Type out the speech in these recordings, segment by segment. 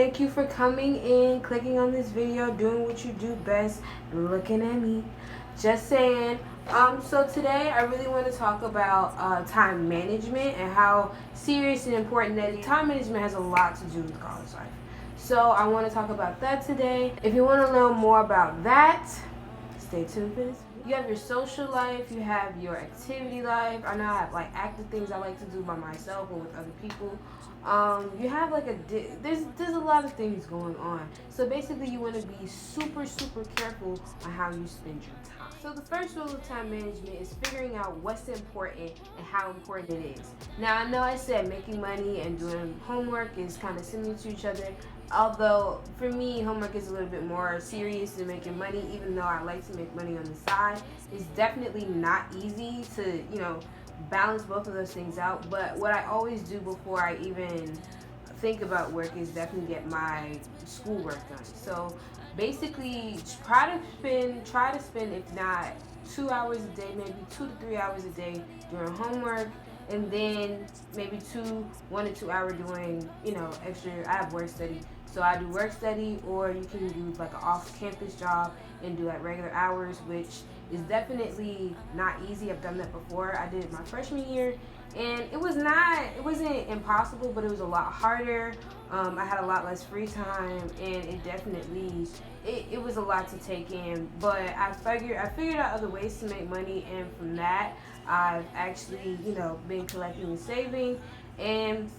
Thank you for coming in, clicking on this video, doing what you do best, looking at me. Just saying. So today I really want to talk about time management and how serious and important that is. Time management has a lot to do with college life. So I want to talk about that today. If you want to know more about that, stay tuned for this. You have your social life, you have your activity life. I know I have like active things I like to do by myself or with other people. You have like there's a lot of things going on. So basically, you want to be super careful on how you spend your time. So the first rule of time management is figuring out what's important and how important it is. Now I know I said making money and doing homework is kind of similar to each other. Although for me, homework is a little bit more serious than making money. Even though I like to make money on the side, it's definitely not easy to balance both of those things out. But what I always do before I even think about work is definitely get my schoolwork done. So basically, try to spend if not 2 hours a day, maybe 2 to 3 hours a day doing homework, and then maybe 1 to 2 hour doing extra. I have work study, so I do work study, or you can do like an off-campus job and do like regular hours, which is definitely not easy. I've done that before. I did it my freshman year, and it wasn't impossible, but it was a lot harder. I had a lot less free time, and it was a lot to take in. But I figured out other ways to make money, and from that, I've actually been collecting and saving, and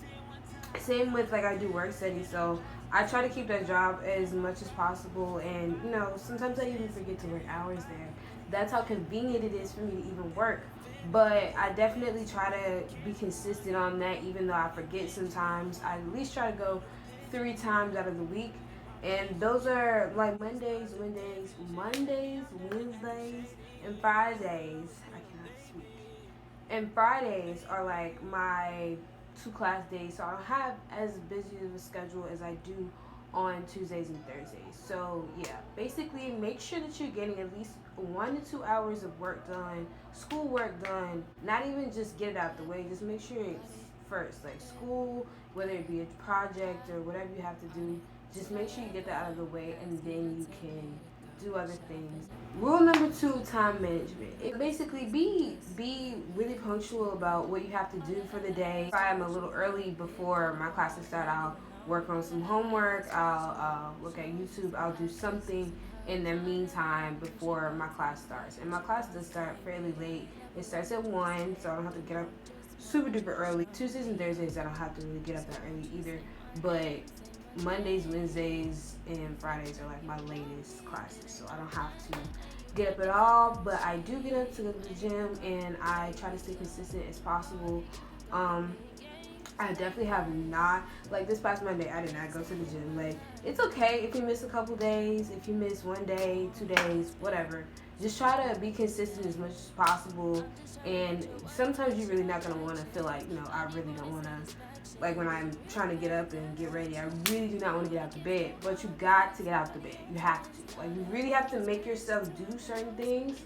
same with like I do work study, so I try to keep that job as much as possible. And sometimes I even forget to work hours there. That's how convenient it is for me to even work. But I definitely try to be consistent on that, even though I forget sometimes. I at least try to go 3 times out of the week, and those are like Mondays, Wednesdays, and Fridays. I cannot speak. And Fridays are like my 2 class days, so I don't have as busy of a schedule as I do on Tuesdays and Thursdays. So yeah, basically make sure that you're getting at least 1 to 2 hours of work done, school work done. Not even just get it out the way, just make sure it's first, like school, whether it be a project or whatever you have to do. Just make sure you get that out of the way, and then you can do other things. Rule number 2, time management. It basically be really punctual about what you have to do for the day. If I'm a little early before my classes start, I'll work on some homework. I'll look at YouTube. I'll do something in the meantime before my class starts. And my class does start fairly late. It starts at 1, so I don't have to get up super duper early. Tuesdays and Thursdays, I don't have to really get up that early either. But Mondays, Wednesdays, and Fridays are like my latest classes, so I don't have to get up at all. But I do get up to go to the gym, and I try to stay consistent as possible. I definitely have not, like this past Monday, I did not go to the gym. Like, it's okay if you miss a couple days, if you miss 1 day, 2 days, whatever. Just try to be consistent as much as possible. And sometimes you're really not going to want to feel like, I really don't want to, like when I'm trying to get up and get ready, I really do not want to get out of bed. But you got to get out the bed. You have to. Like, you really have to make yourself do certain things.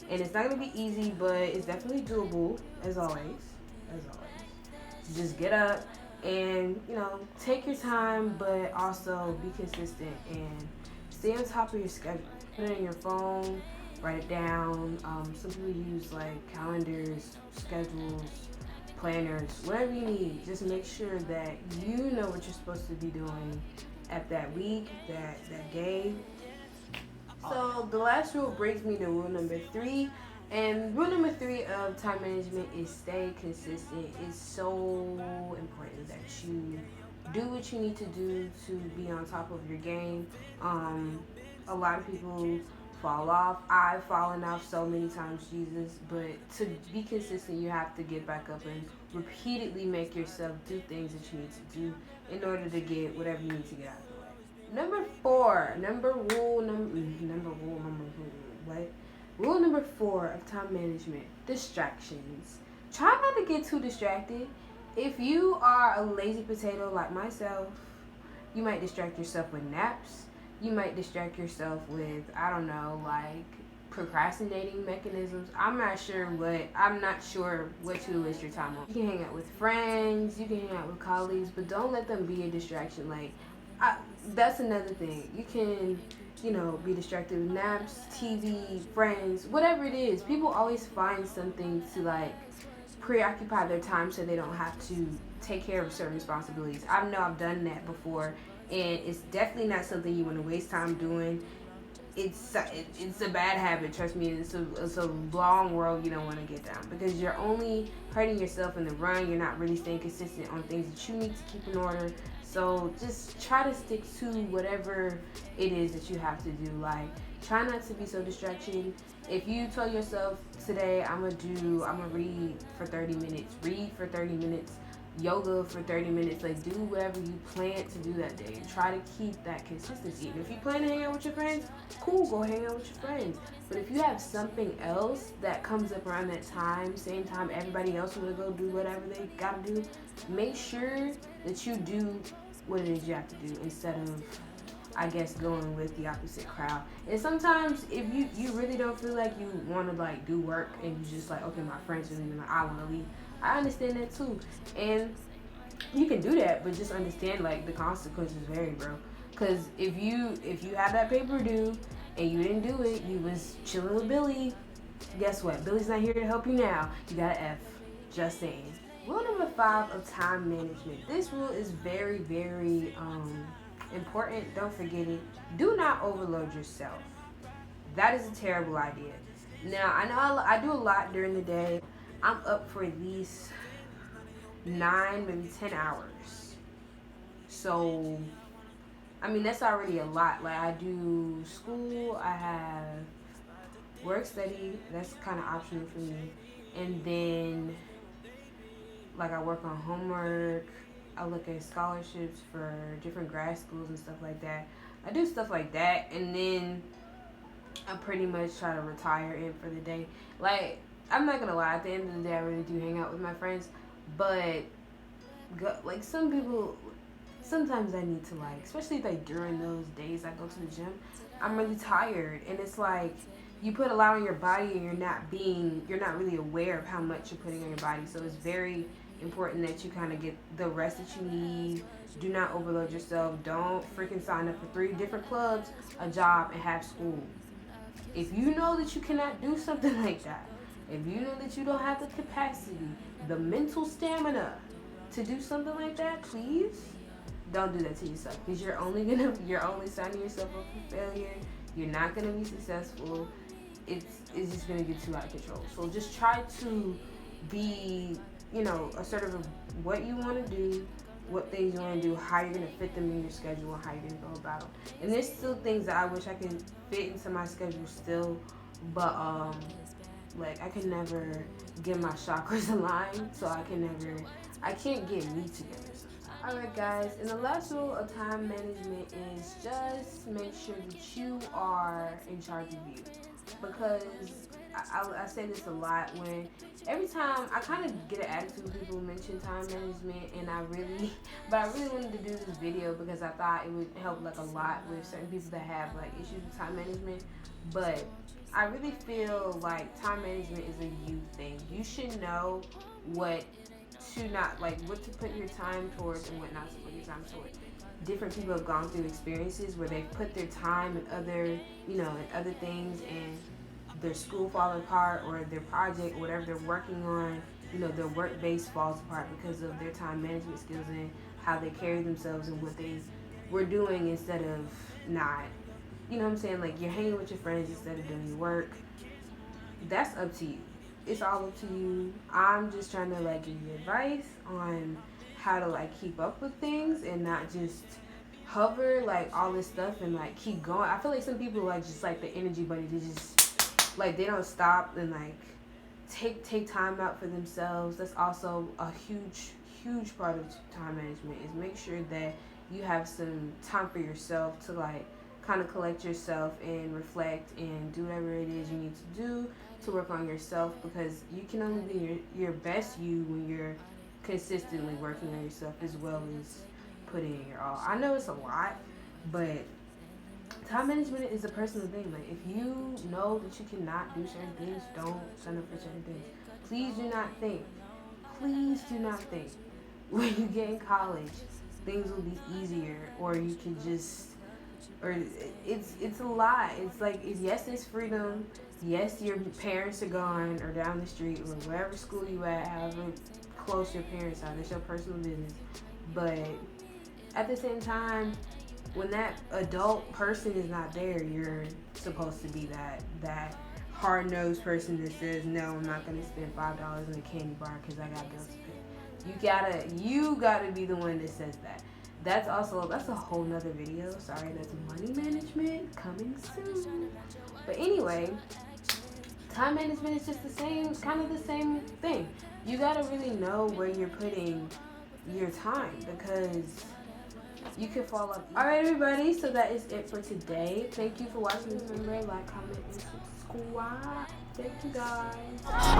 And it's not going to be easy, but it's definitely doable, as always. As always. Just get up and take your time, but also be consistent and stay on top of your schedule. Put it in your phone, write it down. Some people use like calendars, schedules, planners, whatever you need. Just make sure that you know what you're supposed to be doing at that week, that day. So the last rule brings me to rule number 3. And rule number 3 of time management is stay consistent. It's so important that you do what you need to do to be on top of your game. A lot of people fall off. I've fallen off so many times, Jesus. But to be consistent, you have to get back up and repeatedly make yourself do things that you need to do in order to get whatever you need to get out of the way. Rule number 4 of time management: distractions. Try not to get too distracted. If you are a lazy potato like myself, you might distract yourself with naps. You might distract yourself with, I don't know, like procrastinating mechanisms. I'm not sure what to waste your time on. You can hang out with friends, you can hang out with colleagues, but don't let them be a distraction. Like, that's another thing. You can, be distracted with naps, TV, friends, whatever it is. People always find something to like preoccupy their time so they don't have to take care of certain responsibilities. I know I've done that before, and it's definitely not something you want to waste time doing. It's a bad habit. Trust me, it's a long road you don't want to get down because you're only hurting yourself in the run. You're not really staying consistent on things that you need to keep in order. So just try to stick to whatever it is that you have to do. Like try not to be so distraction. If you tell yourself today I'm gonna read for 30 minutes, read for 30 minutes, yoga for 30 minutes, like do whatever you plan to do that day. Try to keep that consistency. And if you plan to hang out with your friends, cool, go hang out with your friends. But if you have something else that comes up around that time, same time everybody else will go do whatever they gotta do, make sure that you do what it is you have to do instead of, I guess, going with the opposite crowd. And sometimes if you really don't feel like you want to like do work and you just like, okay, my friends are leaving, like I want to leave, I understand that too. And you can do that, but just understand like the consequences vary, bro. Because if you have that paper due and you didn't do it, you was chilling with Billy, guess what? Billy's not here to help you now. You got an F. Just saying. Rule number 5 of time management. This rule is very, very important. Don't forget it. Do not overload yourself. That is a terrible idea. Now, I know I do a lot during the day. I'm up for at least 9, maybe 10 hours. So, I mean, that's already a lot. Like, I do school, I have work study, that's kind of optional for me. And then, like, I work on homework, I look at scholarships for different grad schools and stuff like that. I do stuff like that, and then I pretty much try to retire in for the day. Like, I'm not gonna lie, at the end of the day, I really do hang out with my friends, but like some people, sometimes I need to like, especially like during those days I go to the gym, I'm really tired, and it's like you put a lot on your body, and you're not really aware of how much you're putting on your body. So it's very important that you kind of get the rest that you need. Do not overload yourself. Don't freaking sign up for 3 different clubs, a job, and have school. If you know that you cannot do something like that, if you know that you don't have the capacity, the mental stamina to do something like that, please don't do that to yourself, because you're only signing yourself up for failure. You're not gonna be successful. It's just gonna get too out of control. So just try to be, assertive of what you want to do, what things you want to do, how you're going to fit them in your schedule, and how you're going to go about them. And there's still things that I wish I could fit into my schedule still, but like I can never get my chakras aligned, so I can't get me together sometimes. Alright guys, and the last rule of time management is just make sure that you are in charge of you. Because I say this a lot when every time I kind of get an attitude when people mention time management, and but I really wanted to do this video because I thought it would help like a lot with certain people that have like issues with time management. But I really feel like time management is a you thing. You should know what what to put your time towards and what not to put your time towards. Different people have gone through experiences where they've put their time in other things, and their school falls apart, or their project or whatever they're working on, their work base falls apart because of their time management skills and how they carry themselves and what they were doing instead of not. You know what I'm saying? Like you're hanging with your friends instead of doing your work. That's up to you. It's all up to you. I'm just trying to like give you advice on how to like keep up with things and not just hover like all this stuff and like keep going. I feel like some people like just like the energy bunny. They just like they don't stop and like take time out for themselves. That's also a huge part of time management, is make sure that you have some time for yourself to like kind of collect yourself and reflect and do whatever it is you need to do to work on yourself, because you can only be your best you when you're consistently working on yourself as well as putting in your all. I know it's a lot, but time management is a personal thing. Like if you know that you cannot do certain things, don't sign up for certain things. Please do not think when you get in college things will be easier, or you can just, or it's a lot. It's like, yes, it's freedom. Yes, your parents are gone or down the street or wherever school you at, however close your parents are. That's your personal business. But at the same time, when that adult person is not there, you're supposed to be that hard-nosed person that says, no, I'm not going to spend $5 in a candy bar because I got bills to pay. You gotta be the one that says that. That's a whole nother video. Sorry, that's money management coming soon. But anyway, time management is just kind of the same thing. You gotta really know where you're putting your time, because you can fall off. Alright, everybody, so that is it for today. Thank you for watching. Remember, like, comment, and subscribe. Thank you, guys.